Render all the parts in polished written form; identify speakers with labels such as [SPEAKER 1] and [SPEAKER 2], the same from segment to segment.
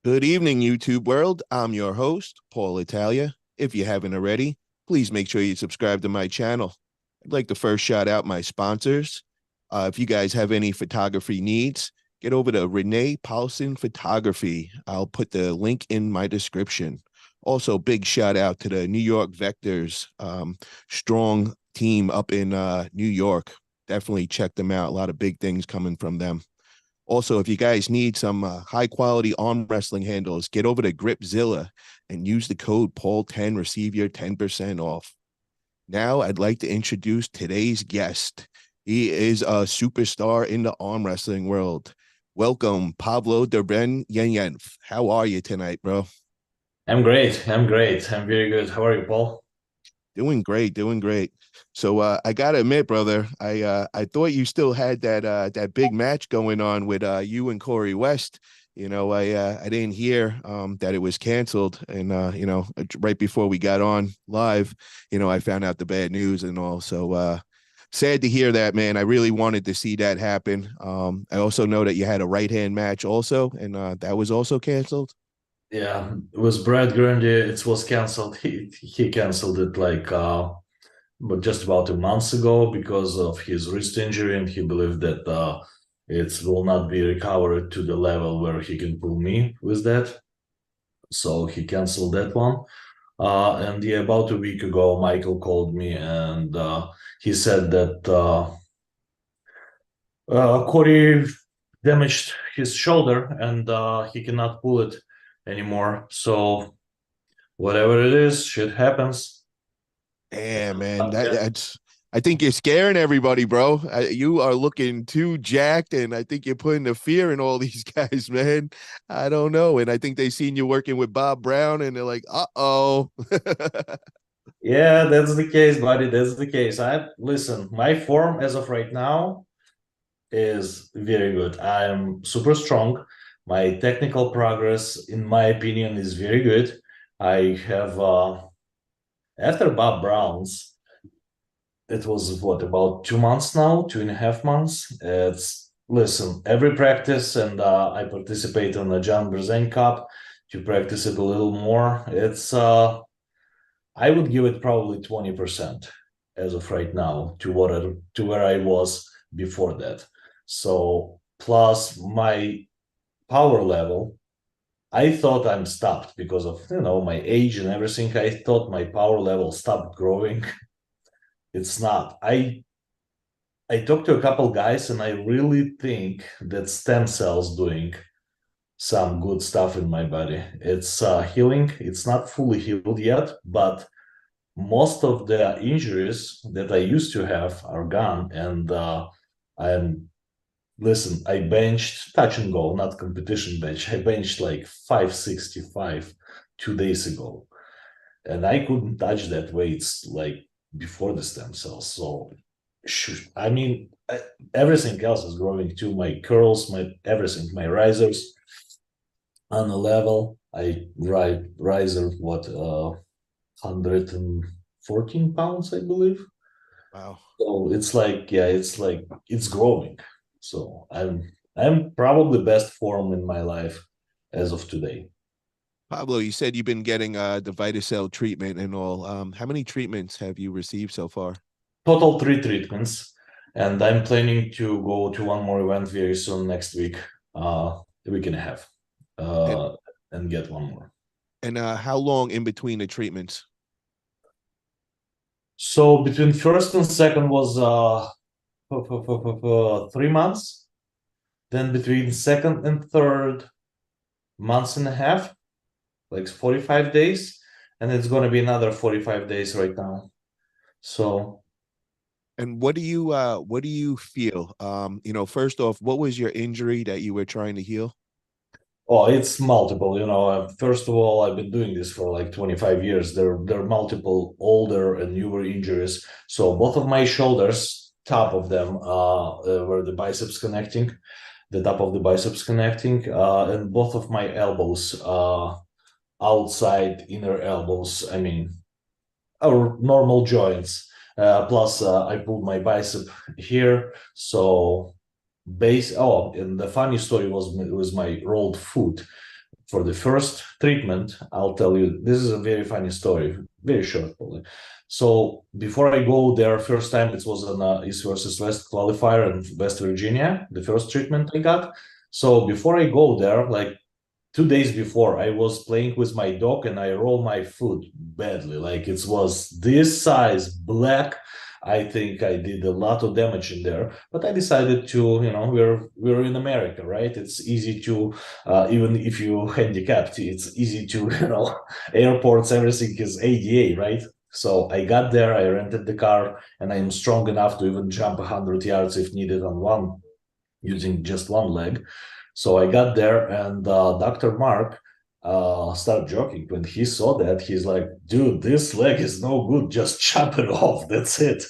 [SPEAKER 1] Good evening, YouTube world. I'm your host, Paul Italia. If you haven't already, please make sure you subscribe to my channel. I'd like to first shout out my sponsors. If you guys have any photography needs, get over to Renee Paulson Photography. I'll put the link in my description. Also, big shout out to the New York Vectors, strong team up in New York. Definitely check them out. A lot of big things coming from them. Also, if you guys need some high quality arm wrestling handles, get over to Gripzilla and use the code Paul10, receive your 10% off. Now, I'd like to introduce today's guest. He is a superstar in the arm wrestling world. Welcome, Pavlo Devon. How are you tonight, bro?
[SPEAKER 2] I'm great. I'm great. I'm very good. How are you, Paul?
[SPEAKER 1] Doing great, doing great. So I gotta admit, brother, I thought you still had that big match going on with you and Corey West. I didn't hear that it was canceled, and right before we got on live, I found out the bad news and all. So sad to hear that, man. I really wanted to see that happen. I also know that you had a right hand match also, and that was also canceled.
[SPEAKER 2] Yeah, it was Brad Grundy. It was canceled. He canceled it but just about a month ago because of his wrist injury, and he believed that it will not be recovered to the level where he can pull me with that. So he canceled that one. And yeah, about a week ago, Michael called me and he said that Corey damaged his shoulder and he cannot pull it anymore. So whatever it is, shit happens.
[SPEAKER 1] Yeah, man, that's. I think you're scaring everybody, bro. You are looking too jacked, and I think you're putting the fear in all these guys, man. I don't know, and I think they seen you working with Bob Brown, and they're like, "Uh-oh."
[SPEAKER 2] Yeah, that's the case, buddy. That's the case. I listen. My form as of right now is very good. I'm super strong. My technical progress, in my opinion, is very good. I have after Bob Brown's. It was what about 2 months now, 2.5 months. It's listen, every practice, and I participate in the John Brzen Cup to practice it a little more. It's I would give it probably 20% as of right now to where I was before that. So plus my power level, I thought I'm stopped because of my age and everything. I thought my power level stopped growing. It's not. I talked to a couple guys, and I really think that stem cells doing some good stuff in my body. It's healing. It's not fully healed yet, but most of the injuries that I used to have are gone. And I'm listen. I benched touch and go, not competition bench. I benched like 565 2 days ago, and I couldn't touch that weights like before the stem cells. So I mean, everything else is growing too. My curls, my everything, my risers on a level. I ride riser what 114 pounds, I believe.
[SPEAKER 1] Wow,
[SPEAKER 2] So it's like yeah, it's growing. So I'm probably best form in my life as of today.
[SPEAKER 1] Pablo, you said you've been getting the Vitacell treatment and all. How many treatments have you received so far?
[SPEAKER 2] Total 3 treatments, and I'm planning to go to one more event very soon next week, a week and a half,
[SPEAKER 1] And
[SPEAKER 2] uh, and get one more.
[SPEAKER 1] how long in between the treatments?
[SPEAKER 2] So between first and second was 3 months. Then between second and third, months and a half, like 45 days, and it's gonna be another 45 days right now. So
[SPEAKER 1] And what do you feel? First off, what was your injury that you were trying to heal?
[SPEAKER 2] oh, it's multiple. First of all, I've been doing this for like 25 years. There are multiple older and newer injuries. So both of my shoulders, top of them, were the biceps connecting, the top of the biceps connecting, and both of my elbows, outside inner elbows. I mean, our normal joints. Plus, I pulled my bicep here, so base. Oh, and the funny story was my rolled foot. for the first treatment, I'll tell you, this is a very funny story, very short probably. So before I go there, first time it was an East versus West qualifier in West Virginia, the first treatment I got. So before I go there, like 2 days before, I was playing with my dog and I rolled my foot badly. Like it was this size, black. I think I did a lot of damage in there, but I decided to, we're in America, right? It's easy to, even if you handicapped, it's easy to, airports, everything is ADA, right? So I got there, I rented the car, and I'm strong enough to even jump 100 yards if needed on one, using just one leg. So I got there, and Dr. Mark started joking. When he saw that, he's like, dude, this leg is no good. Just chop it off. That's it.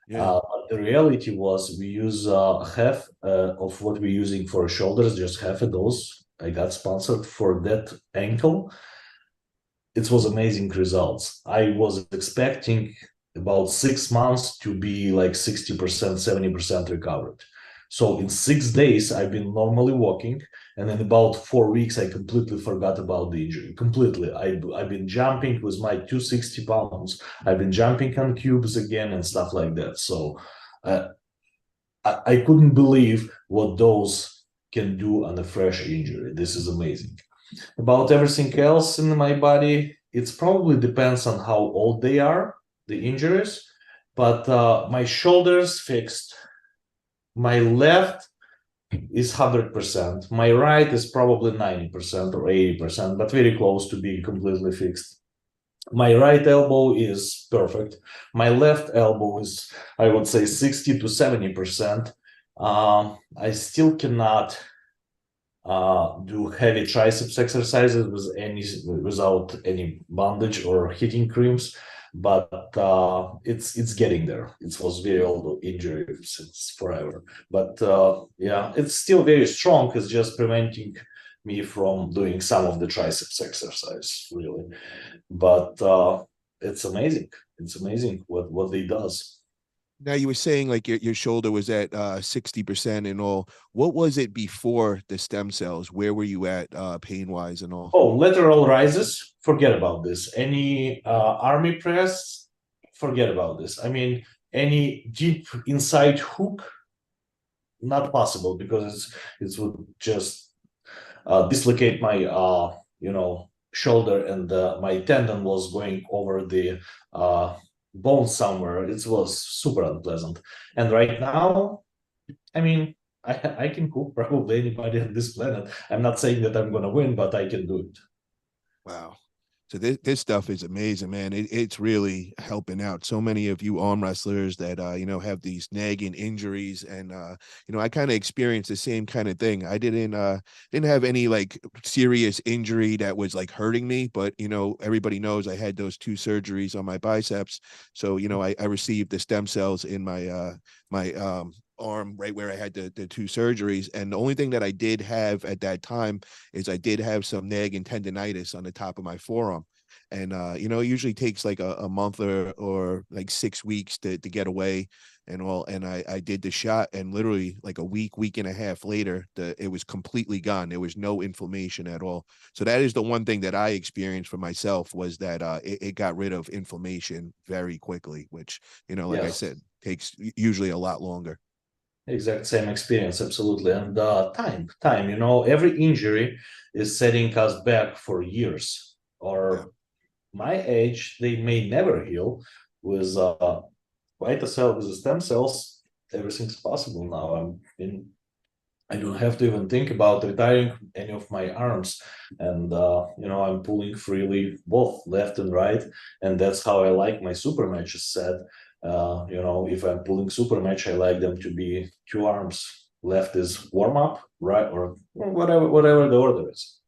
[SPEAKER 1] Yeah.
[SPEAKER 2] But the reality was we use half of what we're using for shoulders, just half of those. I got sponsored for that ankle. It was amazing results. I was expecting about 6 months to be like 60%, 70% recovered. So in 6 days, I've been normally walking, and in about 4 weeks, I completely forgot about the injury. Completely. I've been jumping with my 260 pounds. I've been jumping on cubes again and stuff like that. So uh, I couldn't believe what those can do on a fresh injury. This is amazing. About everything else in my body, it probably depends on how old they are, the injuries. But my shoulders fixed. My left is 100%. My right is probably 90% or 80%, but very close to being completely fixed. My right elbow is perfect. My left elbow is, I would say, 60 to 70%. I still cannot do heavy triceps exercises without any bandage or heating creams, but it's getting there. It was very old injury since forever, but yeah, it's still very strong. It's just preventing me from doing some of the triceps exercise, really. But it's amazing. It's amazing what they does.
[SPEAKER 1] Now you were saying like your shoulder was at 60% and all. What was it before the stem cells? Where were you at pain wise and all?
[SPEAKER 2] Oh, lateral rises, forget about this. Any army press, forget about this. I mean, any deep inside hook, not possible because it would just dislocate my shoulder, and my tendon was going over the bone somewhere. It was super unpleasant. And right now, I mean, I can cook probably anybody on this planet. I'm not saying that I'm gonna win, but I can do it.
[SPEAKER 1] Wow. So this stuff is amazing, man. It's really helping out so many of you arm wrestlers that have these nagging injuries, and I kind of experienced the same kind of thing. I didn't have any like serious injury that was like hurting me, but everybody knows I had those two surgeries on my biceps, so I received the stem cells in my arm right where I had the two surgeries, and the only thing that I did have at that time is I did have some nagging tendonitis on the top of my forearm. And it usually takes like a month or like 6 weeks to get away and all. And I did the shot, and literally like a week and a half later, it was completely gone. There was no inflammation at all. So that is the one thing that I experienced for myself, was that it got rid of inflammation very quickly, which, like I
[SPEAKER 2] Yes.
[SPEAKER 1] said, takes usually a lot longer.
[SPEAKER 2] Exact same experience, absolutely. And time, every injury is setting us back for years.
[SPEAKER 1] Yeah.
[SPEAKER 2] Or my age, they may never heal. With white cell, with the stem cells, everything's possible now. I don't have to even think about retiring any of my arms, and I'm pulling freely both left and right, and that's how I like my super matches set. If I'm pulling super match, I like them to be two arms. Left is warm up, right, or whatever the order is.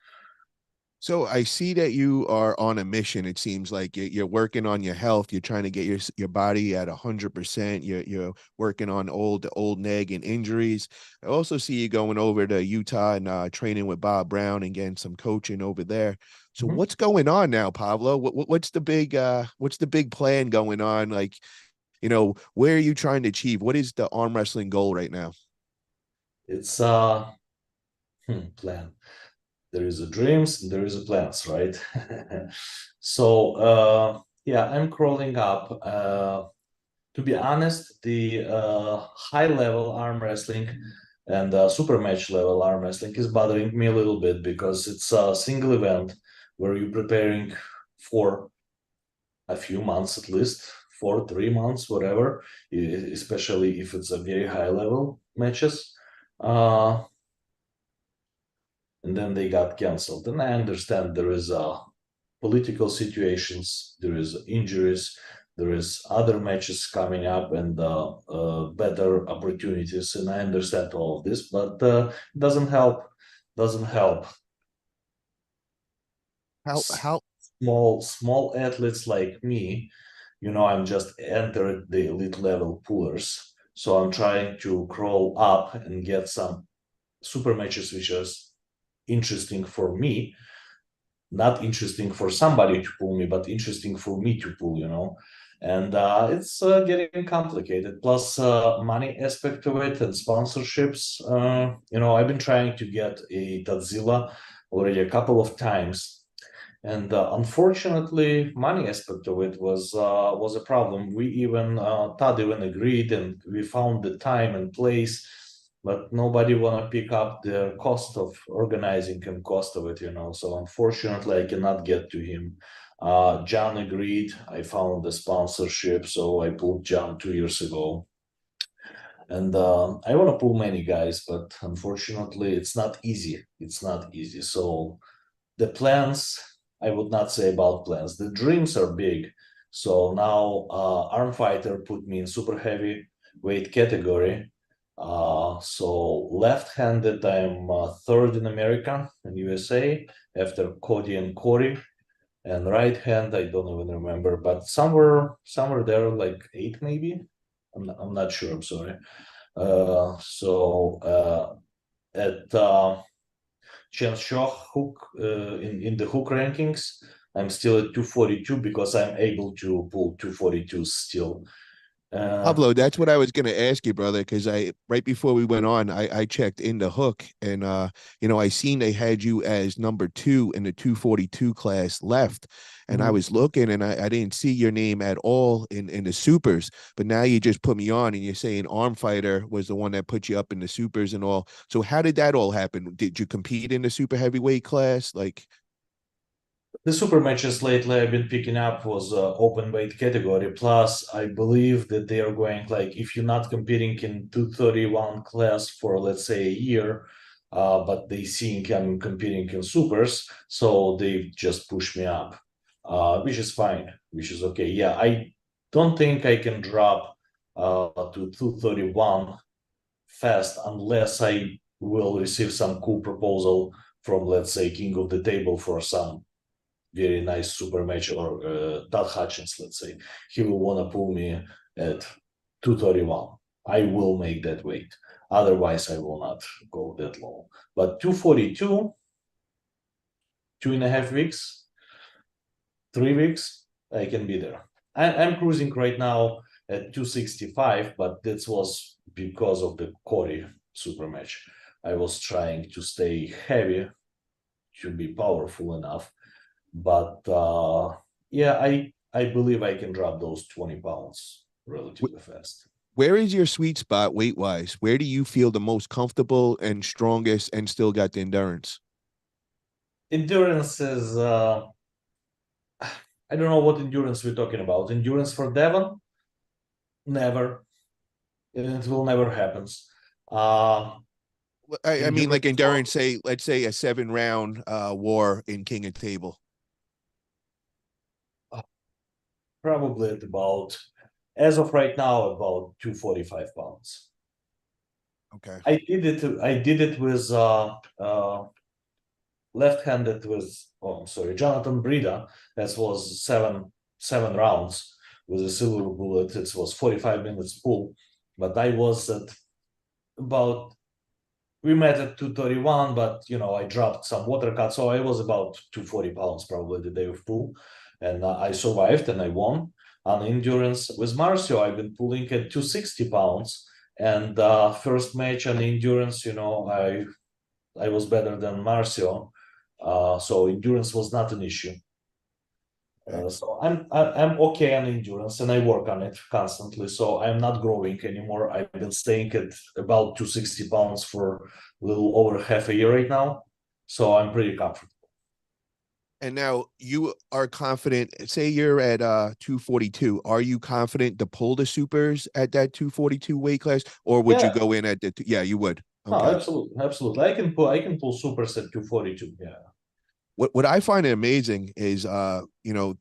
[SPEAKER 1] So I see that you are on a mission. It seems like you're working on your health. You're trying to get your body at 100%. You're working on old nagging injuries. I also see you going over to Utah and training with Bob Brown and getting some coaching over there. So
[SPEAKER 2] Mhm.
[SPEAKER 1] what's going on now, Pavlo? What's the big plan going on? Like, where are you trying to achieve? What is the arm wrestling goal right now?
[SPEAKER 2] It's plan. There is a dreams and there is a plans, right? So yeah, I'm crawling up. To be honest, the high level arm wrestling and super match level arm wrestling is bothering me a little bit because it's a single event where you're preparing for a few months at least, for 3 months, whatever, especially if it's a very high level matches. Uh, and then they got canceled. And I understand there is political situations, there is injuries, there is other matches coming up and better opportunities. And I understand all of this, but it doesn't help. Doesn't help.
[SPEAKER 1] How
[SPEAKER 2] Small athletes like me, I'm just entered the elite level pullers. So I'm trying to crawl up and get some super matches which are interesting for me, not interesting for somebody to pull me, but interesting for me to pull. And it's getting complicated. Plus, money aspect of it and sponsorships. I've been trying to get a Godzilla already a couple of times, and unfortunately, money aspect of it was a problem. We even Todd even agreed, and we found the time and place, but nobody want to pick up the cost of organizing and cost of it. So unfortunately, I cannot get to him. John agreed. I found the sponsorship, so I pulled John 2 years ago. And I want to pull many guys, but unfortunately, it's not easy. It's not easy. So the plans, I would not say about plans. The dreams are big. So now Arm Fighter put me in super heavy weight category. So left-handed, I'm third in America and USA after Cody and Corey. And right hand, I don't even remember, but somewhere there, like eight maybe. I'm not sure. I'm sorry. So at Chance Shaw hook in the hook rankings, I'm still at 242 because I'm able to pull 242 still.
[SPEAKER 1] Pablo, that's what I was going to ask you, brother, because I right before we went on, I checked in the hook and I seen they had you as number 2 in the 242 class left. And I was looking and I didn't see your name at all in the supers. But now you just put me on and you're saying Arm Fighter was the one that put you up in the supers and all. So how did that all happen? Did you compete in the super heavyweight class? Like
[SPEAKER 2] The super matches lately I've been picking up was open weight category. Plus, I believe that they are going like if you're not competing in 231 class for let's say a year, but they think I'm competing in supers, so they just push me up, which is fine, which is okay. Yeah, I don't think I can drop to 231 fast unless I will receive some cool proposal from let's say King of the Table for some very nice super match or Todd Hutchins, let's say, he will want to pull me at 231. I will make that weight. Otherwise, I will not go that low. But 242, 2.5 weeks, 3 weeks, I can be there. I'm cruising right now at 265, but that was because of the Corey super match. I was trying to stay heavy to be powerful enough. But yeah, I believe I can drop those 20 pounds relatively fast.
[SPEAKER 1] where is your sweet spot weight wise? Where do you feel the most comfortable and strongest and still got the endurance?
[SPEAKER 2] Endurance is I don't know what endurance we're talking about. Endurance for Devon? Never. It will never happen. Uh
[SPEAKER 1] I mean, like
[SPEAKER 2] endurance for
[SPEAKER 1] endurance, say, let's say a 7 round war in King of Table.
[SPEAKER 2] probably at about as of right now about 245 pounds.
[SPEAKER 1] Okay.
[SPEAKER 2] I did it with left-handed with I'm sorry, Jonathan Brida. That was seven rounds with a silver bullet. It was 45 minutes pull, but I was at about we met at 231, but I dropped some water cut, so I was about 240 pounds probably the day of pull, and I survived and I won. On endurance with Marcio, I've been pulling at 260 pounds, and first match on endurance, I was better than Marcio. So endurance was not an issue.
[SPEAKER 1] Okay.
[SPEAKER 2] So I'm okay on endurance and I work on it constantly. So I'm not growing anymore. I've been staying at about 260 pounds for a little over half a year right now. So I'm pretty comfortable.
[SPEAKER 1] And now you are confident, say you're at 242. Are you confident to pull the supers at that 242 weight class? Or would you
[SPEAKER 2] Yeah,
[SPEAKER 1] go in at the yeah, you would.
[SPEAKER 2] no,
[SPEAKER 1] Okay.
[SPEAKER 2] absolutely, absolutely. I can pull supers at 242. Yeah.
[SPEAKER 1] What I find amazing is the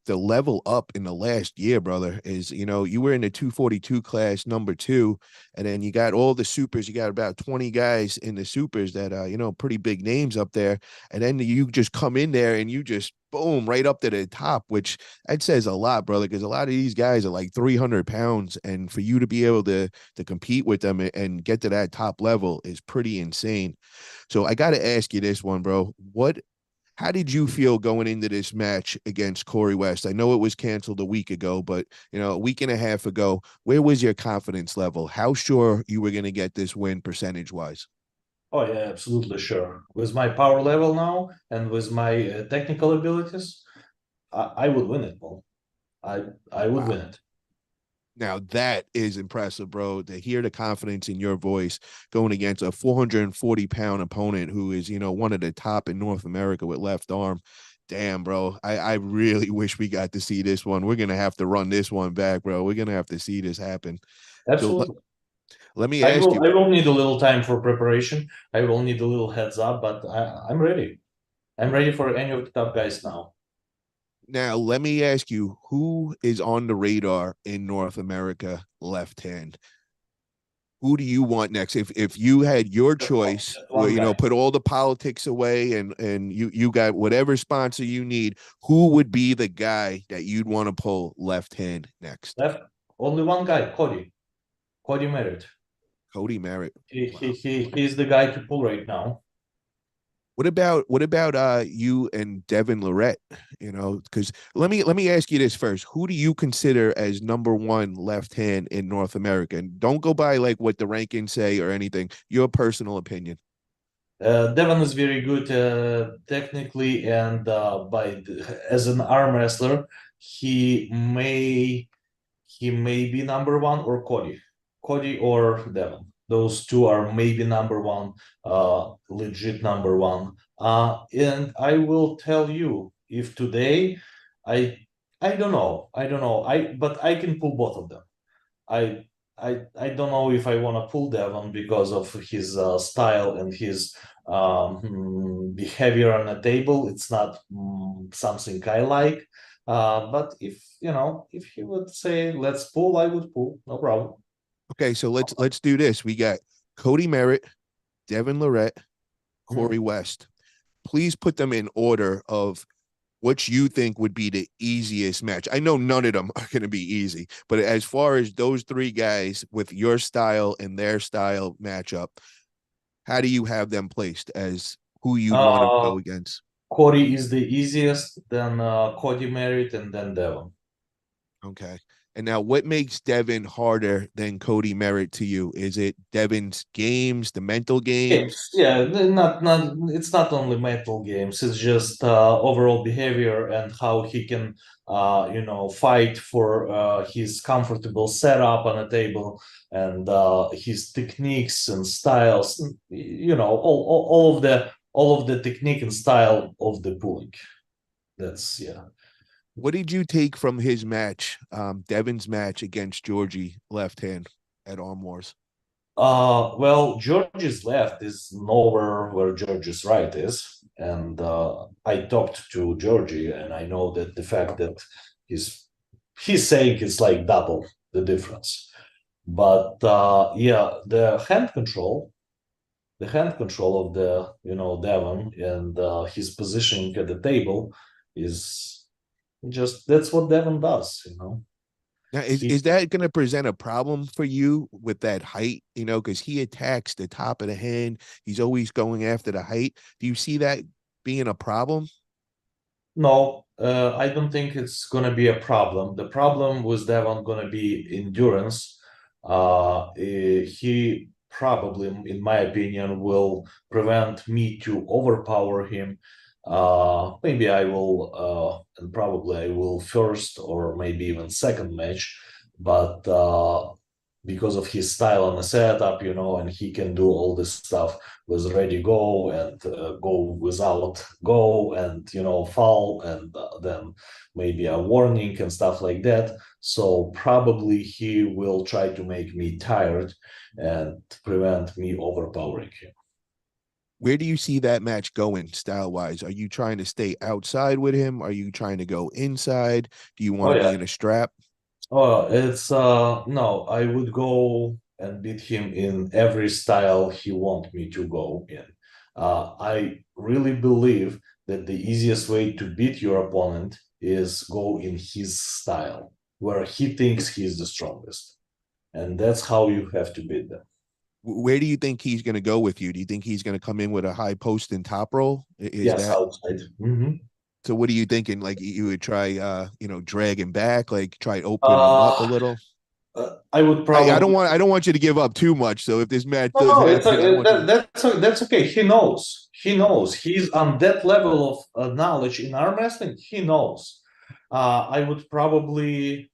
[SPEAKER 1] level up in the last year, brother, is you were in the 242 class number 2, and then you got all the supers. You got about 20 guys in the supers that pretty big names up there, and then you just come in there and you just boom right up to the top, which that says a lot, brother, because a lot of these guys are like 300 pounds, and for you to be able to compete with them and get to that top level is pretty insane. So I got to ask you this one, bro. How did you feel going into this match against Corey West? I know it was canceled a week ago, but a week and a half ago, where was your confidence level? How sure you were going to get this win percentage wise?
[SPEAKER 2] Oh yeah, absolutely sure. With my power level now and with my technical abilities, I would win it, Paul. I would
[SPEAKER 1] Wow.
[SPEAKER 2] win it.
[SPEAKER 1] Now that is impressive, bro. To hear the confidence in your voice going against a 440-pound opponent who is, one of the top in North America with left arm. Damn, bro. I really wish we got to see this one. We're gonna have to run this one back, bro. We're gonna have to see this happen. So
[SPEAKER 2] Absolutely.
[SPEAKER 1] let me ask you.
[SPEAKER 2] I will need a little time for preparation. I will need a little heads up, but I'm ready. I'm ready for any of the top guys now.
[SPEAKER 1] Now, let me ask you, who is on the radar in North America left hand? Who do you want next? If you had your choice,
[SPEAKER 2] Just
[SPEAKER 1] where
[SPEAKER 2] one guy.
[SPEAKER 1] put all the politics away and you got whatever sponsor you need, who would be the guy that you'd want to pull left hand next?
[SPEAKER 2] Left. Only one guy, Cody. Cody Merritt.
[SPEAKER 1] Cody Merritt. Wow.
[SPEAKER 2] He's the guy to pull right now.
[SPEAKER 1] What about you and Devon Lorette? Because let me ask you this first. Who do you consider as number one left hand in North America? And don't go by like what the rankings say or anything. Your personal opinion.
[SPEAKER 2] Devon is very good technically, and as an arm wrestler, he may he may be number one or Cody or Devon. Those two are maybe number one, legit number one. And I will tell you if today, I I don't know, but I can pull both of them. I I don't know if I want to pull Devon because of his style and his behavior on the table. It's not something I like. But if he would say let's pull, I would pull, no problem.
[SPEAKER 1] Okay, so let's do this. We got Cody Merritt, Devon Lorette, Corey
[SPEAKER 2] Mhm.
[SPEAKER 1] West. Please put them in order of what you think would be the easiest match. I know none of them are going to be easy, but as far as those three guys with your style and their style matchup, how do you have them placed as who you'd want to
[SPEAKER 2] Uh,
[SPEAKER 1] go against?
[SPEAKER 2] Cody is the easiest, then Cody Merritt, and then Devon.
[SPEAKER 1] Okay. And now, what makes Devon harder than Cody Merritt to you? Is it Devon's games, the mental games?
[SPEAKER 2] Games, yeah, not it's not only mental games. It's just overall behavior and how he can, fight for his comfortable setup on a table and his techniques and styles. All of the technique and style of the pulling. That's yeah.
[SPEAKER 1] What did you take from his match, Devon's match against Georgi left hand at Arm Wars?
[SPEAKER 2] Well, George's left is nowhere where George's right is, and I talked to Georgie, and I know that the fact that he's he's saying it's like double the difference. But yeah, the hand control of the Devon and his positioning at the table is just that's what Devon does.
[SPEAKER 1] Now, is
[SPEAKER 2] He
[SPEAKER 1] is that going to present a problem for you with that height? Because he attacks the top of the hand. He's always going after the height. Do you see that being a problem?
[SPEAKER 2] No, I don't think it's gonna be a problem. The problem with Devon gonna be endurance. He probably, in my opinion, will prevent me to overpower him. Maybe I will, and probably I will first or maybe even second match, but because of his style on the setup, and he can do all this stuff with ready go and go without go and foul and then maybe a warning and stuff like that. So probably he will try to make me tired and prevent me overpowering him.
[SPEAKER 1] Where do you see that match going style wise? Are you trying to stay outside with him? Are you trying to go inside? Do you want
[SPEAKER 2] Oh
[SPEAKER 1] to be
[SPEAKER 2] yeah.
[SPEAKER 1] in a strap?
[SPEAKER 2] Oh, it's no, I would go and beat him in every style he want me to go in. I really believe that the easiest way to beat your opponent is go in his style, where he thinks he's the strongest. And that's how you have to beat them.
[SPEAKER 1] Where do you think he's going to go with you? Do you think he's going to come in with a high post and top roll? Is
[SPEAKER 2] Yes,
[SPEAKER 1] that
[SPEAKER 2] outside. Mhm.
[SPEAKER 1] so? What are you thinking? Like you would try, dragging back, like try opening him up a
[SPEAKER 2] Uh,
[SPEAKER 1] little.
[SPEAKER 2] I would
[SPEAKER 1] I
[SPEAKER 2] probably
[SPEAKER 1] don't want you to give up too much. So if this match
[SPEAKER 2] no,
[SPEAKER 1] does
[SPEAKER 2] no, it's
[SPEAKER 1] happen, I don't want you to.
[SPEAKER 2] that's okay. He knows. He knows. He's on that level of knowledge in arm wrestling. He knows. I would probably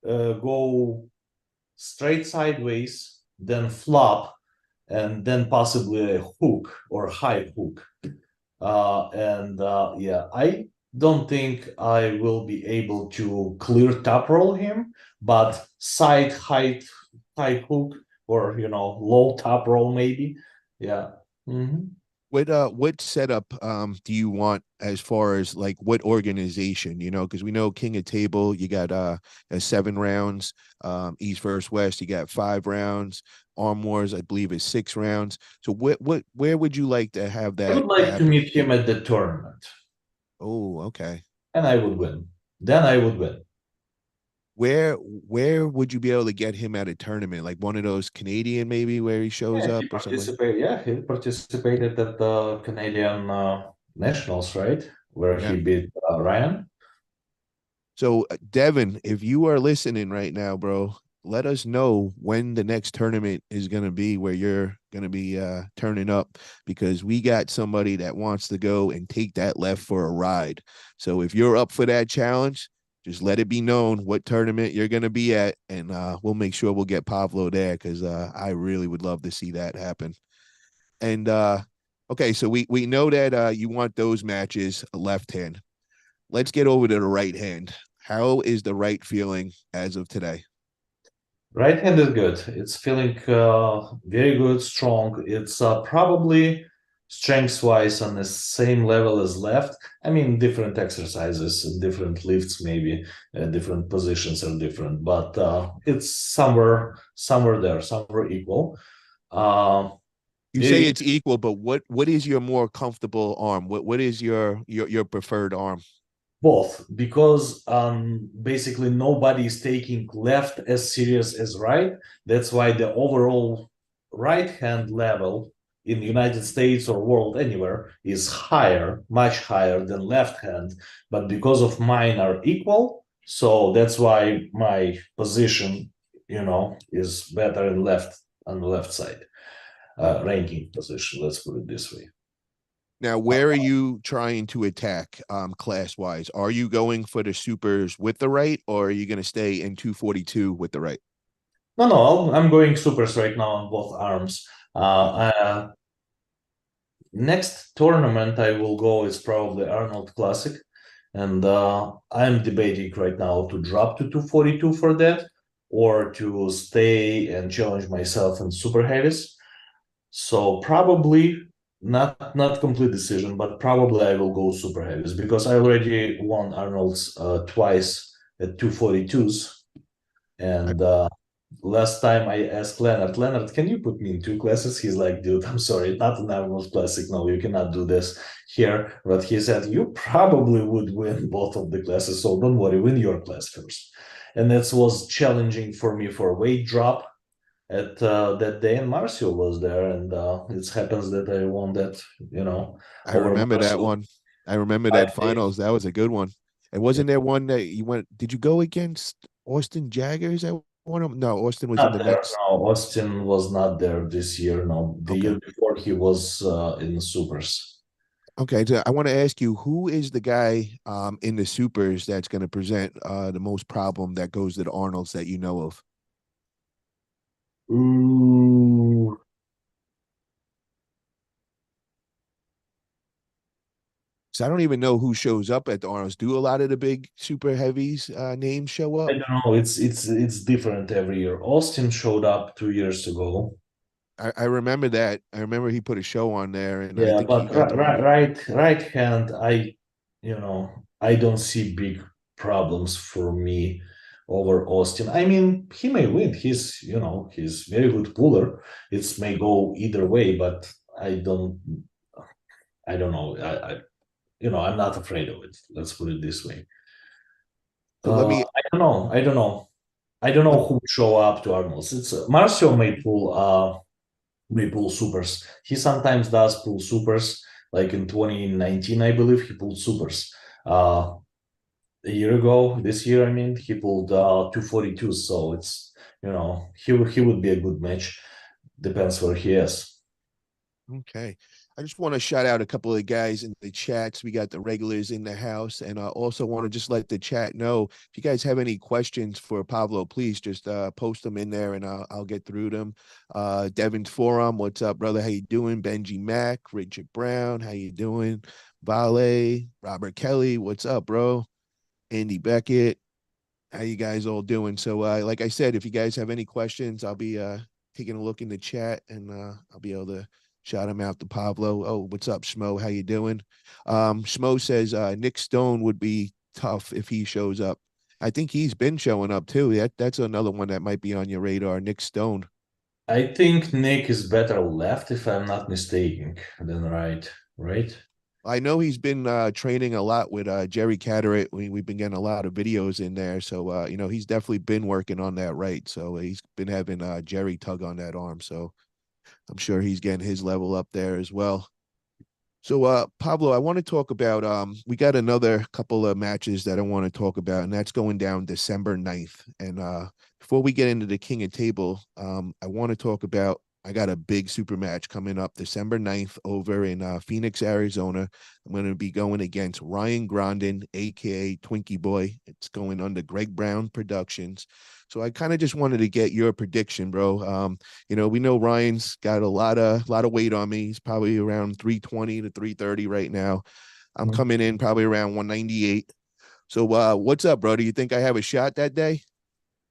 [SPEAKER 2] go straight sideways, then flop, and then possibly a hook or high hook. And yeah, I don't think I will be able to clear top roll him, but side high hook or low top roll maybe. Yeah. Mhm.
[SPEAKER 1] What setup do you want as far as like what organization, because we know King of Table, you got 7 rounds, East versus West, you got 5 rounds, Arm Wars, I believe is 6 rounds. So where would you like to have
[SPEAKER 2] I
[SPEAKER 1] that
[SPEAKER 2] would like to
[SPEAKER 1] happen?
[SPEAKER 2] meet him at the tournament,
[SPEAKER 1] Oh, okay.
[SPEAKER 2] and I would win. Then I would win.
[SPEAKER 1] Where would you be able to get him at a tournament? Like one of those Canadian maybe where he shows
[SPEAKER 2] Yeah,
[SPEAKER 1] up or something?
[SPEAKER 2] he participated at the Canadian Nationals, right? Where
[SPEAKER 1] Yeah.
[SPEAKER 2] he beat Ryan.
[SPEAKER 1] So, Devon, if you are listening right now, bro, let us know when the next tournament is going to be where you're going to be turning up because we got somebody that wants to go and take that left for a ride. So, if you're up for that challenge, just let it be known what tournament you're going to be at, and we'll make sure we'll get Pavlo there because I really would love to see that happen. And okay, so we know that you want those matches left hand. Let's get over to the right hand. How is the right feeling as of today?
[SPEAKER 2] Right hand is good. It's feeling very good, strong. It's probably strength wise on the same level as left. I mean, different exercises, different lifts, maybe different positions are different, but it's somewhere there, somewhere equal. Uh,
[SPEAKER 1] You say it's equal, but what is your more comfortable arm? What is your preferred arm?
[SPEAKER 2] Both, because basically nobody is taking left as serious as right. That's why the overall right hand level in the United States or world anywhere is higher, much higher than left hand. But because of mine are equal, so that's why my position, is better in left on the left side, ranking position. Let's put it this way.
[SPEAKER 1] Now, where are you trying to attack class wise? Are you going for the supers with the right, or are you going to stay in 242 with the right?
[SPEAKER 2] No, no, I'm going supers right now on both arms.
[SPEAKER 1] Okay.
[SPEAKER 2] Next tournament I will go is probably Arnold Classic, and I'm debating right now to drop to 242 for that, or to stay and challenge myself in super heavies. So probably not complete decision, but probably I will go super heavies because I already won Arnold's twice at 242s,
[SPEAKER 1] I,
[SPEAKER 2] and last time I asked Leonard, can you put me in two classes? He's like, dude, I'm sorry, not an Arnold Classic. No, you cannot do this here. But he said, you probably would win both of the classes. So don't worry, win your class first. And that was challenging for me for a weight drop at that day. And Marcio was there. And it happens that I won that,
[SPEAKER 1] I
[SPEAKER 2] over
[SPEAKER 1] remember that
[SPEAKER 2] Marcio.
[SPEAKER 1] one. I remember that
[SPEAKER 2] 5 days.
[SPEAKER 1] finals. That was a good one. And
[SPEAKER 2] Yeah.
[SPEAKER 1] wasn't there one that you went? Did you go against Austin Jaggers? I one of them? No, Austin was in
[SPEAKER 2] Not
[SPEAKER 1] the
[SPEAKER 2] there.
[SPEAKER 1] next.
[SPEAKER 2] No, Austin was not there this year. No, the
[SPEAKER 1] Okay.
[SPEAKER 2] year before he was in the supers.
[SPEAKER 1] Okay, so I want to ask you, who is the guy in the supers that's going to present the most problem that goes to the Arnolds that you know of?
[SPEAKER 2] Ooh,
[SPEAKER 1] So I don't even know who shows up at the Arnolds. Do a lot of the big super heavies names show
[SPEAKER 2] I
[SPEAKER 1] up?
[SPEAKER 2] don't know. It's different every year. Austin showed up 2 years ago.
[SPEAKER 1] I remember that. I remember he put a show on there, and I
[SPEAKER 2] Yeah,
[SPEAKER 1] think he
[SPEAKER 2] but
[SPEAKER 1] got the winner.
[SPEAKER 2] right hand, you know, I don't see big problems for me over Austin. I mean, he may win. He's very good puller. It may go either way, but I don't know. I'm not afraid of it. Let's put it this way.
[SPEAKER 1] So let me
[SPEAKER 2] I don't know. I don't know. I don't
[SPEAKER 1] let
[SPEAKER 2] know who would show up to Arnold's. It's Marcio may pull supers. He sometimes does pull supers. Like in 2019, I believe he pulled supers. A year ago, this year, I mean, he pulled 242. So he would be a good match. Depends where he is.
[SPEAKER 1] Okay. I just want to shout out a couple of guys in the chats. We got the regulars in the house, and I also want to just let the chat know if you guys have any questions for Pavlo, please just post them in there, and I'll get through them. Devon's Forum, what's up, brother? How you doing? Benji Mack, Richard Brown, how you doing? Vale, Robert Kelly, what's up, bro? Andy Beckett, how you guys all doing? So, like I said, if you guys have any questions, I'll be taking a look in the chat, and I'll be able to shout him out to Pavlo. Oh, what's up, Schmo? How you doing? Schmo says Nick Stone would be tough if he shows up. I think he's been showing up too. That's another one that might be on your radar. Nick Stone.
[SPEAKER 2] I think Nick is better left, if I'm not mistaken, than right. Right?
[SPEAKER 1] I know he's been training a lot with Jerry Catteritt. We've been getting a lot of videos in there. So, he's definitely been working on that right. So he's been having Jerry tug on that arm. So I'm sure he's getting his level up there as well. So, Pablo, I want to talk about we got another couple of matches that I want to talk about, and that's going down December 9th. And before we get into the King of Table, I want to talk about I got a big super match coming up December 9th over in Phoenix, Arizona. I'm going to be going against Ryan Grondin, aka Twinkie Boy. It's going under Greg Brown Productions. So I kind of just wanted to get your prediction, bro. We know Ryan's got a lot of weight on me. He's probably around 320 to 330 right now. I'm coming in probably around 198. So what's up, bro? Do you think I have a shot that day?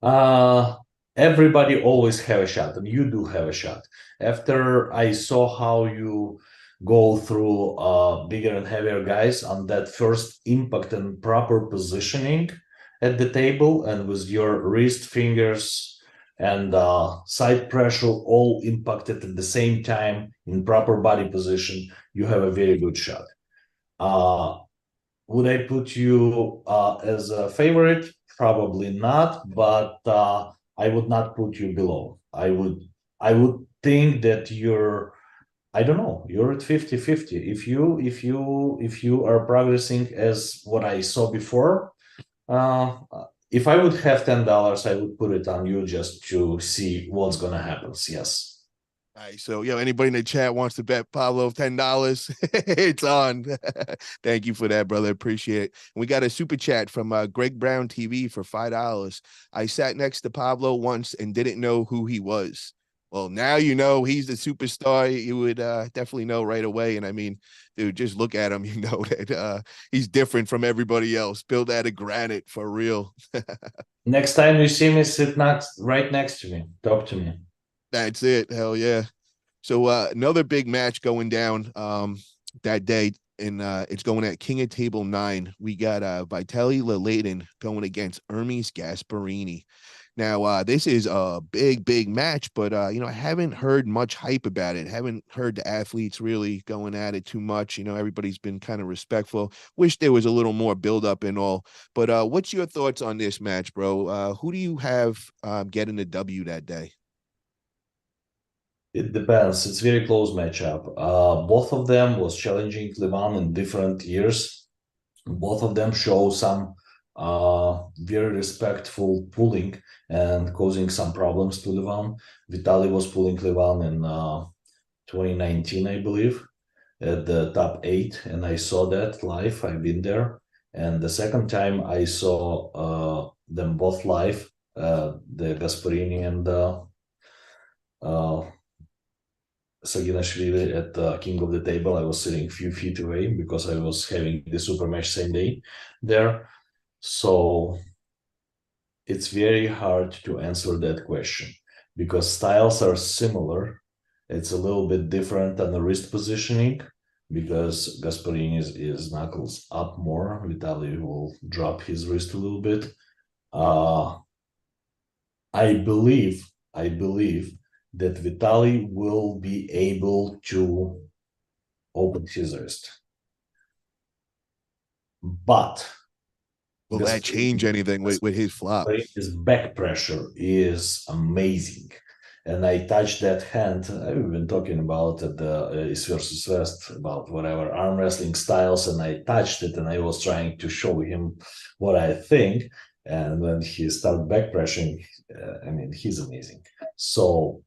[SPEAKER 2] Uh, Everybody always have a shot, and you do have a shot. After I saw how you go through bigger and heavier guys on that first impact and proper positioning at the table, and with your wrist, fingers, and side pressure all impacted at the same time in proper body position, you have a very good shot. Uh, would I put you as a favorite? Probably not, but I would not put you below. I would think that I don't know, you're at 50-50. If you are progressing as what I saw before, uh, if I would have $10, I would put it on you just to see what's gonna happen. Yes.
[SPEAKER 1] All right, so anybody in the chat wants to bet Pablo $10? It's on. Thank you for that, brother. Appreciate it. And we got a super chat from Greg Brown TV for $5. I sat next to Pablo once and didn't know who he was. Well, now you know he's the superstar. You would definitely know right away. And I mean, dude, just look at him. You know that he's different from everybody else. Built out of granite for real.
[SPEAKER 2] Next time you see me, sit right next to me. Talk to me.
[SPEAKER 1] That's it. Hell yeah. So another big match going down that day, and it's going at King of Table 9. We got Vitaly Lelatin going against Hermes Gasparini. Now this is a big match, but I haven't heard much hype about it. Haven't heard the athletes really going at it too much. Everybody's been kind of respectful. Wish there was a little more build up and all. But what's your thoughts on this match, bro? Who do you have getting the W that day?
[SPEAKER 2] It depends. It's very close matchup. Both of them was challenging Levan in different years. Both of them show some very respectful pulling and causing some problems to Levan. Vitali was pulling Levan in 2019, I believe. at the top 8, and I saw that live. I've been there. And the second time I saw them both live, the Gasparini and uh, Saginashvili at the King of the Table. I was sitting a few feet away because I was having the super match same day there. So it's very hard to answer that question because styles are similar. It's a little bit different on the wrist positioning because Gasparini is knuckles up more. Vitaly will drop his wrist a little bit. Uh, I believe that Vitaly will be able to open his wrist. But
[SPEAKER 1] Will that change anything with his flop?
[SPEAKER 2] his back pressure is amazing. And I touched that hand. I've been talking about the East versus West, about whatever arm wrestling styles, and I touched it and I was trying to show him what I think. And when he started back pressuring, I mean, he's amazing. So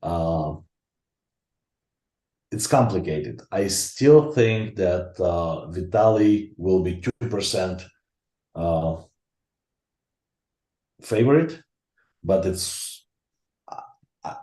[SPEAKER 2] it's complicated. I still think that Vitaly will be 2% favorite, but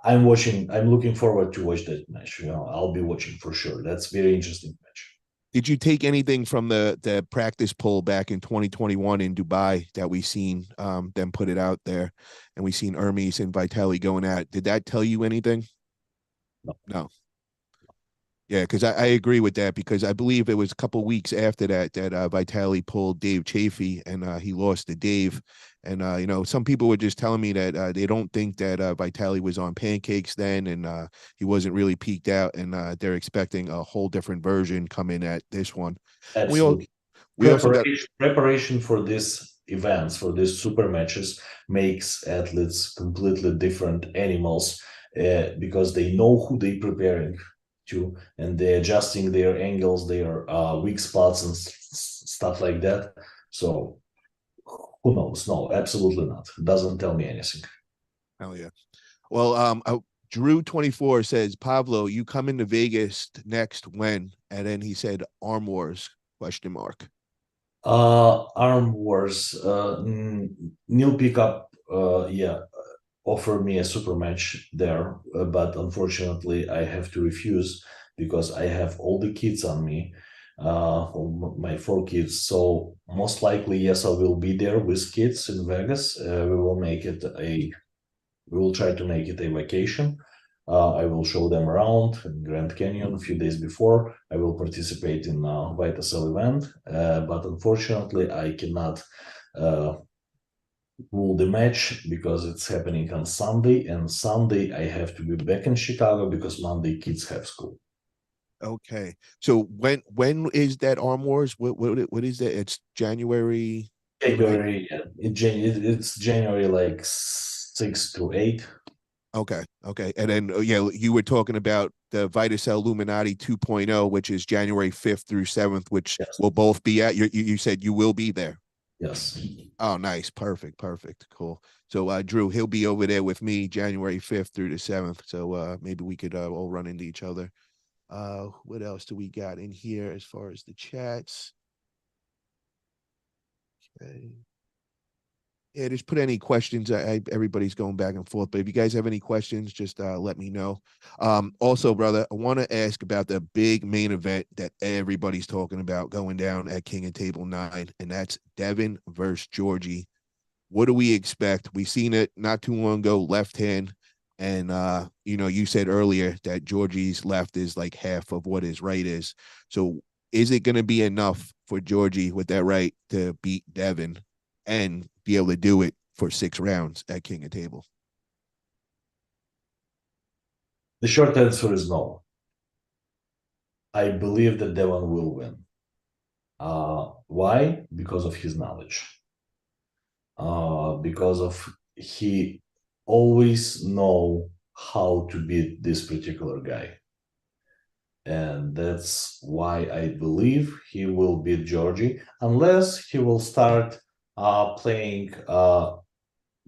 [SPEAKER 2] I'm watching. I'm looking forward to watch that match. I'll be watching for sure. That's very interesting match.
[SPEAKER 1] Did you take anything from the practice poll back in 2021 in Dubai that we seen them put it out there, and we seen Hermes and Vitaly going at? Did that tell you anything? No. Yeah, because I agree with that because I believe it was a couple weeks after that Vitaly pulled Dave Chafee and he lost to Dave. And, some people were just telling me that they don't think that Vitaly was on pancakes then and he wasn't really peaked out. And they're expecting a whole different version coming at this one.
[SPEAKER 2] Absolutely.
[SPEAKER 1] We also got
[SPEAKER 2] Preparation for these events, for these super matches, makes athletes completely different animals because they know who they're preparing to, and they're adjusting their angles, their weak spots, and stuff like that. So who knows? No, absolutely not. Doesn't tell me anything.
[SPEAKER 1] hell yeah. Well, Drew24 says, Pavlo, you come into Vegas next when? And then he said, Arm Wars, question mark.
[SPEAKER 2] Arm Wars. Neil Pickup, yeah, offered me a super match there, but unfortunately, I have to refuse because I have all the kids on me, my 4 kids. So most likely, yes, I will be there with kids in Vegas. We will try to make it a vacation. I will show them around in Grand Canyon a few days before. I will participate in a Vitasel event, but unfortunately, I cannot rule the match because it's happening on Sunday, and Sunday I have to be back in Chicago because Monday kids have school.
[SPEAKER 1] Okay. So when is that Arm Wars? What is that? It's January.
[SPEAKER 2] January, it's January like 6 to 8.
[SPEAKER 1] Okay. And then yeah, you were talking about the Vitasel Illuminati 2.0, which is January 5th through 7th, which
[SPEAKER 2] Yes.
[SPEAKER 1] will both be at you said you will be there.
[SPEAKER 2] Yes.
[SPEAKER 1] Oh, nice. Perfect. Cool. So Drew, he'll be over there with me January 5th through the 7th. So maybe we could all run into each other. What else do we got in here as far as the chats? Okay. Yeah, just put any questions. Everybody's going back and forth, but if you guys have any questions, just let me know. Also, brother, I want to ask about the big main event that everybody's talking about going down at King of Table 9, and that's Devon versus Georgi. What do we expect? We seen it not too long ago, left hand, and you said earlier that Georgi's left is like half of what his right is. So, is it going to be enough for Georgi with that right to beat Devon and be able to do it for 6 rounds at King of Table?
[SPEAKER 2] The short answer is no. I believe that Devon will win. Why? Because of his knowledge. Because of he always know how to beat this particular guy. And that's why I believe he will beat Georgi, unless he will start playing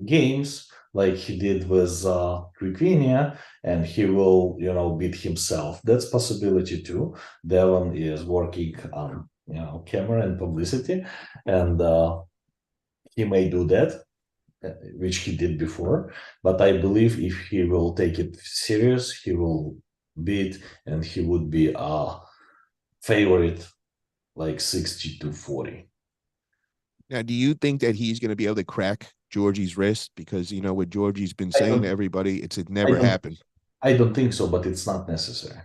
[SPEAKER 2] games like he did with Quiquinia, and he will, beat himself. That's possibility too. Devon is working on, camera and publicity, and he may do that, which he did before. But I believe if he will take it serious, he will beat, and he would be a favorite like 60-40.
[SPEAKER 1] Now, do you think that he's going to be able to crack Georgie's wrist? Because what Georgie's been
[SPEAKER 2] I
[SPEAKER 1] saying to
[SPEAKER 2] don't,
[SPEAKER 1] everybody, it
[SPEAKER 2] I
[SPEAKER 1] never
[SPEAKER 2] don't,
[SPEAKER 1] happened.
[SPEAKER 2] I don't think so, but it's not necessary.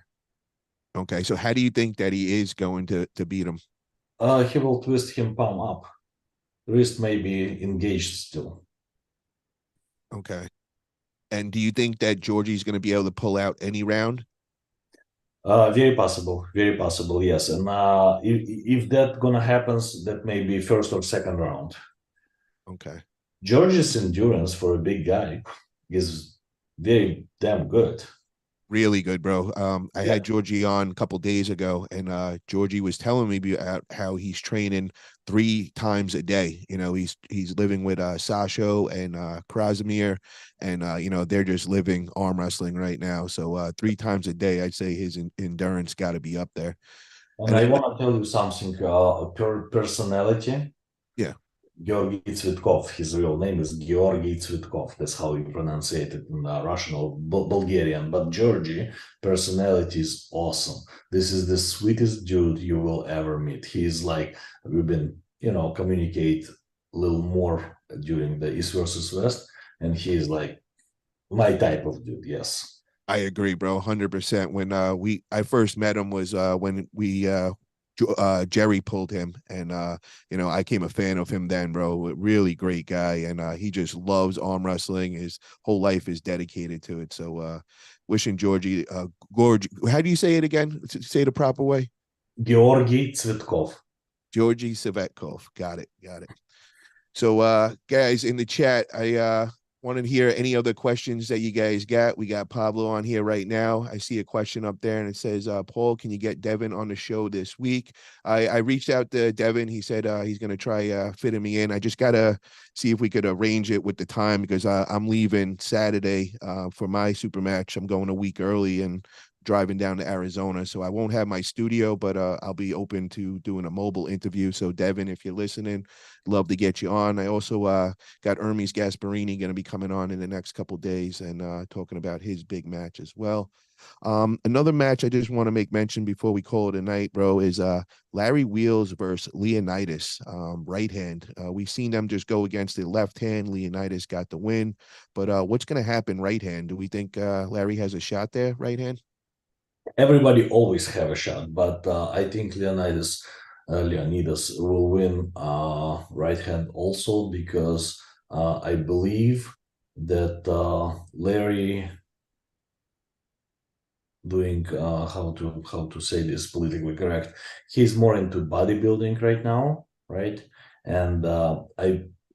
[SPEAKER 1] Okay, so how do you think that he is going to beat him?
[SPEAKER 2] He will twist him palm up. Wrist may be engaged still.
[SPEAKER 1] Okay, and do you think that Georgie's going to be able to pull out any round?
[SPEAKER 2] Very possible, yes. And if that gonna happens, that may be first or second round.
[SPEAKER 1] Okay.
[SPEAKER 2] George's endurance for a big guy is very damn good.
[SPEAKER 1] Really good, bro. I
[SPEAKER 2] Yeah.
[SPEAKER 1] had Georgie on a couple days ago, and Georgie was telling me about how he's training 3 times a day. He's living with Sasho and Krasimir, and they're just living arm wrestling right now. So 3 times a day, I'd say his endurance got to be up there.
[SPEAKER 2] And
[SPEAKER 1] And
[SPEAKER 2] I
[SPEAKER 1] then,
[SPEAKER 2] want to tell you something. Personality.
[SPEAKER 1] yeah,
[SPEAKER 2] Georgi Tsvetkov. His real name is Georgi Tsvetkov. That's how you pronounce it in Russian or Bulgarian. But Georgi personality is awesome. This is the sweetest dude you will ever meet. He's like, we've been, communicate a little more during the East versus West, and he's like my type of dude. Yes.
[SPEAKER 1] I agree, bro, 100%. When I first met him was when we Jerry pulled him, and I became a fan of him then, bro. Really great guy, and he just loves arm wrestling. His whole life is dedicated to it. So wishing Georgie Gorge, how do you say it again? Say it the proper way.
[SPEAKER 2] Georgi Tsvetkov.
[SPEAKER 1] Georgie Savetkov. Got it. Got it. So, guys in the chat, I want to hear any other questions that you guys got. We got Pablo on here right now. I see a question up there and it says, Paul, can you get Devon on the show this week? I reached out to Devon. He said he's going to try fitting me in. I just got to see if we could arrange it with the time because I'm leaving Saturday for my super match. I'm going a week early and driving down to Arizona. So I won't have my studio, but I'll be open to doing a mobile interview. So Devon, if you're listening, love to get you on. I also got Hermes Gasparini going to be coming on in the next couple days and talking about his big match as well. Another match I just want to make mention before we call it a night, bro, is Larry Wheels versus Leonidas, right hand. We've seen them just go against the left hand. Leonidas got the win, but what's going to happen right hand? Do we think Larry has a shot there, right hand?
[SPEAKER 2] Everybody always have a shot, but I think Leonidas will win right hand also because I believe that Larry doing how to say this politically correct. He's more into bodybuilding right now, right? And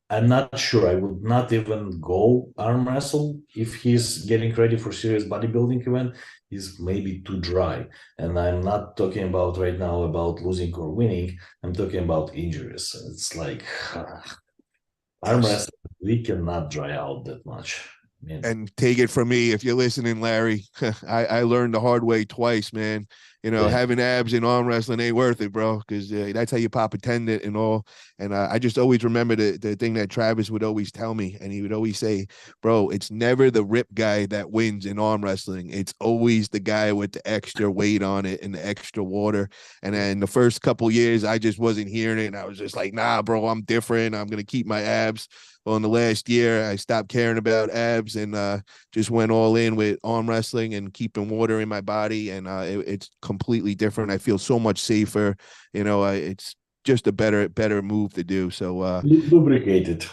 [SPEAKER 2] I'm not sure. I would not even go arm wrestle if he's getting ready for serious bodybuilding event. He's maybe too dry. And I'm not talking about right now about losing or winning. I'm talking about injuries. It's like arm
[SPEAKER 1] Yes.
[SPEAKER 2] wrestling, we cannot dry out that much. I mean,
[SPEAKER 1] And take it from me if you're listening, Larry. I learned the hard way twice, man.
[SPEAKER 2] yeah.
[SPEAKER 1] Having abs in arm wrestling ain't worth it, bro, because that's how you pop a tendon and all. And I just always remember the thing that Travis would always tell me, and he would always say, bro, it's never the rip guy that wins in arm wrestling. It's always the guy with the extra weight on it and the extra water. And then the first couple years, I just wasn't hearing it, and I was just like, nah, bro, I'm different. I'm gonna keep my abs. Well, in the last year, I stopped caring about abs and just went all in with arm wrestling and keeping water in my body. And it's completely different. I feel so much safer. It's just a better move to do. So
[SPEAKER 2] Lubricated.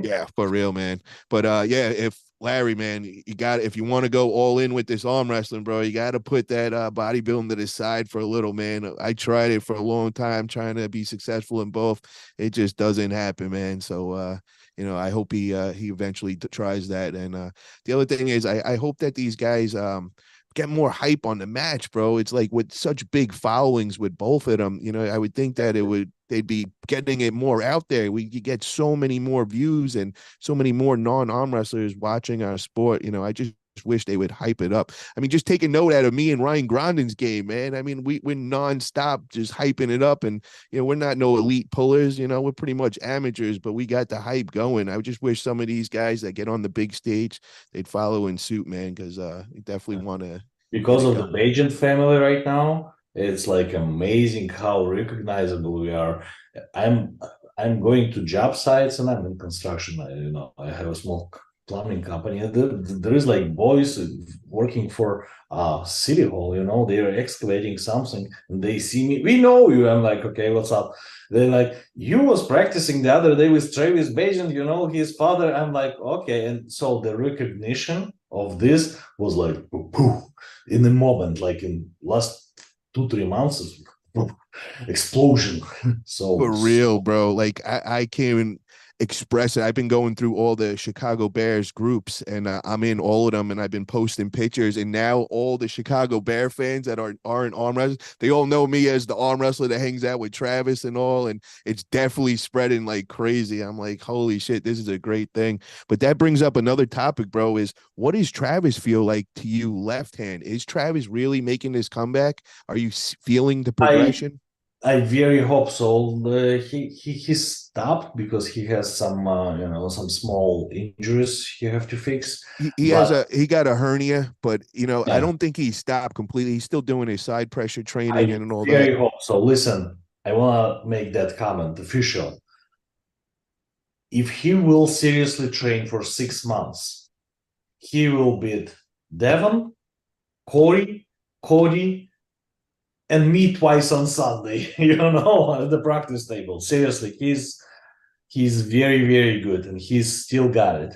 [SPEAKER 1] yeah, for real, man. But yeah, if Larry, man, you got if you want to go all in with this arm wrestling, bro, you got to put that bodybuilding to the side for a little, man. I tried it for a long time, trying to be successful in both. It just doesn't happen, man. So I hope he eventually tries that. And the other thing is, I hope that these guys get more hype on the match, bro. It's like with such big followings with both of them, I would think that they'd be getting it more out there. We could get so many more views and so many more non-arm wrestlers watching our sport. I just wish they would hype it up. I mean, just take a note out of me and Ryan Grondin's game, man. I mean, we're nonstop just hyping it up, and we're not no elite pullers. We're pretty much amateurs, but we got the hype going. I just wish some of these guys that get on the big stage, they'd follow in suit, man, because we definitely want to get
[SPEAKER 2] Because
[SPEAKER 1] it
[SPEAKER 2] of the
[SPEAKER 1] going.
[SPEAKER 2] Bagent family right now, it's like amazing how recognizable we are. I'm I'm going to job sites and I'm in construction. I have a small plumbing company. There is like boys working for city hall. They are excavating something and they see me. We know you. I'm like, okay, what's up? They're like, you was practicing the other day with Travis Bagent. His father. I'm like, okay, and so the recognition of this was like, poof, in the moment, like in last 2 3 months, explosion. So
[SPEAKER 1] For real, bro. Like I can't even express it. I've been going through all the Chicago Bears groups, and I'm in all of them, and I've been posting pictures. And now all the Chicago Bear fans that aren't arm wrestlers, they all know me as the arm wrestler that hangs out with Travis and all. And it's definitely spreading like crazy. I'm like, holy shit, this is a great thing. But that brings up another topic, bro. Is what does Travis feel like to you, left hand? Is Travis really making this comeback? Are you feeling the
[SPEAKER 2] I
[SPEAKER 1] progression?
[SPEAKER 2] I very hope so. He stopped because he has some small injuries he have to fix. But
[SPEAKER 1] He got a hernia, but I
[SPEAKER 2] yeah,
[SPEAKER 1] don't think he stopped completely. He's still doing his side pressure training
[SPEAKER 2] I
[SPEAKER 1] and all that.
[SPEAKER 2] very hope so. Listen, I wanna make that comment official. If he will seriously train for 6 months, he will beat Devon, Cody, and me twice on Sunday. At the practice table. Seriously, he's very very good, and he's still got it.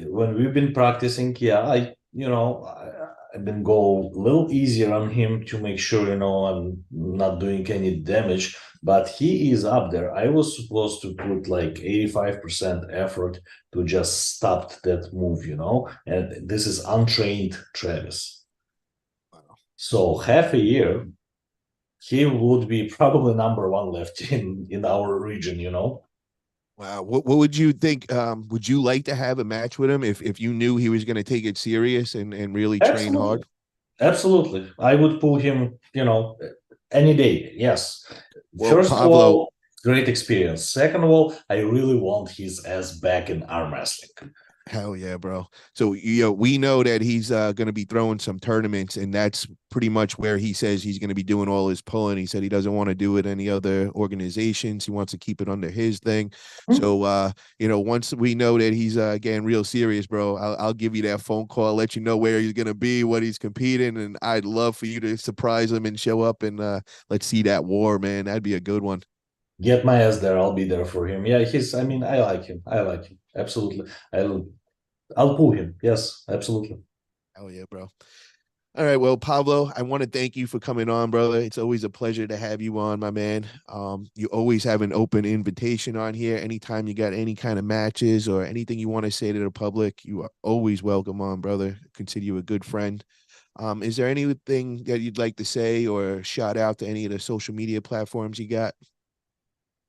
[SPEAKER 2] When we've been practicing, yeah, I've been go a little easier on him to make sure I'm not doing any damage. But he is up there. I was supposed to put like 85% effort to just stop that move, and this is untrained Travis. So half a year, he would be probably number one left in our region.
[SPEAKER 1] Wow. What would you think? Would you like to have a match with him if you knew he was going to take it serious and really train
[SPEAKER 2] Absolutely.
[SPEAKER 1] hard?
[SPEAKER 2] Absolutely. I would pull him, any day. Yes.
[SPEAKER 1] Well,
[SPEAKER 2] First of
[SPEAKER 1] Pavlo,
[SPEAKER 2] all, great experience. Second of all, I really want his ass back in arm wrestling.
[SPEAKER 1] hell yeah, bro. So we know that he's going to be throwing some tournaments, and that's pretty much where he says he's going to be doing all his pulling. He said he doesn't want to do it any other organizations. He wants to keep it under his thing.
[SPEAKER 2] Hmm.
[SPEAKER 1] So once we know that he's getting real serious, bro, I'll give you that phone call, let you know where he's going to be, what he's competing, and I'd love for you to surprise him and show up and let's see that war, man. That'd be a good one.
[SPEAKER 2] Get my ass there. I'll be there for him. Yeah, I mean, I like him. I like him. Absolutely. I'll pull him. Yes, absolutely.
[SPEAKER 1] Hell yeah, bro. All right, well, Pablo, I want to thank you for coming on, brother. It's always a pleasure to have you on, my man. You always have an open invitation on here. Anytime you got any kind of matches or anything you want to say to the public, you are always welcome on, brother. Consider you a good friend. Is there anything that you'd like to say or shout out to any of the social media platforms you got?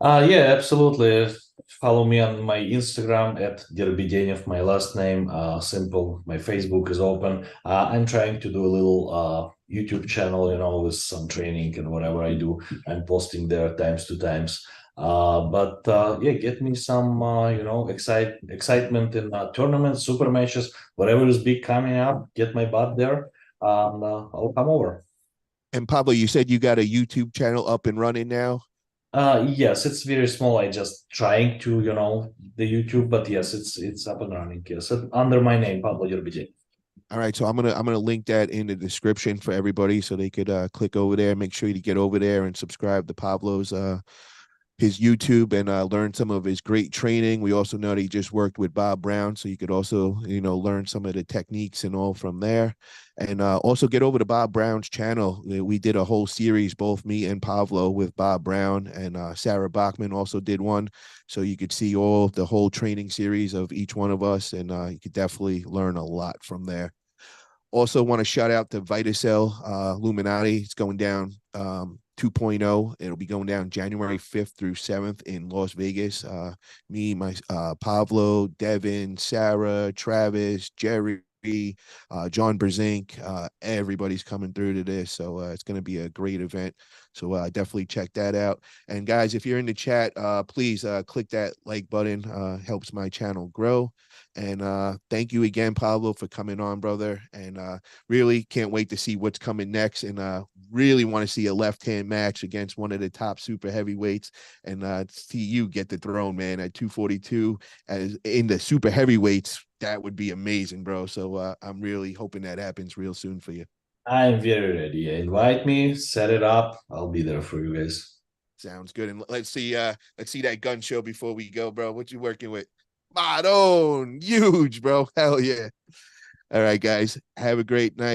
[SPEAKER 2] Yeah, absolutely. Follow me on my Instagram at Derbidenev, my last name. Simple. My Facebook is open. I'm trying to do a little YouTube channel, with some training and whatever I do. I'm posting there times to times. But yeah, get me some, excitement in tournaments, super matches, whatever is big coming up. Get my butt there, and I'll come over.
[SPEAKER 1] And Pablo, you said you got a YouTube channel up and running now.
[SPEAKER 2] Yes, it's very small. I just trying to, the YouTube, but yes, it's up and running. Yes, under my name, Pavlo Yerbidin.
[SPEAKER 1] All right, so I'm gonna link that in the description for everybody so they could click over there. Make sure you get over there and subscribe to Pablo's his YouTube and learn some of his great training. We also know that he just worked with Bob Brown, so you could also learn some of the techniques and all from there. And also get over to Bob Brown's channel. We did a whole series, both me and Pavlo, with Bob Brown, and Sarah Bachman also did one. So you could see all the whole training series of each one of us, and you could definitely learn a lot from there. Also, want to shout out to Vitacell Illuminati. It's going down 2.0. It'll be going down January 5th through 7th in Las Vegas. Me, my Pavlo, Devon, Sarah, Travis, Jerry, John Brezink, everybody's coming through to this. So it's going to be a great event. So definitely check that out. And guys, if you're in the chat, please click that like button. Helps my channel grow. And thank you again, Pablo, for coming on, brother. And really can't wait to see what's coming next. And really want to see a left-hand match against one of the top super heavyweights and see you get the throne, man, at 242 as in the super heavyweights. That would be amazing, bro. So I'm really hoping that happens real soon for you.
[SPEAKER 2] I'm very ready. Invite me, set it up. I'll be there for you guys.
[SPEAKER 1] Sounds good. And let's see that gun show before we go, bro. What you working with? Madon, huge, bro. Hell yeah. All right, guys. Have a great night.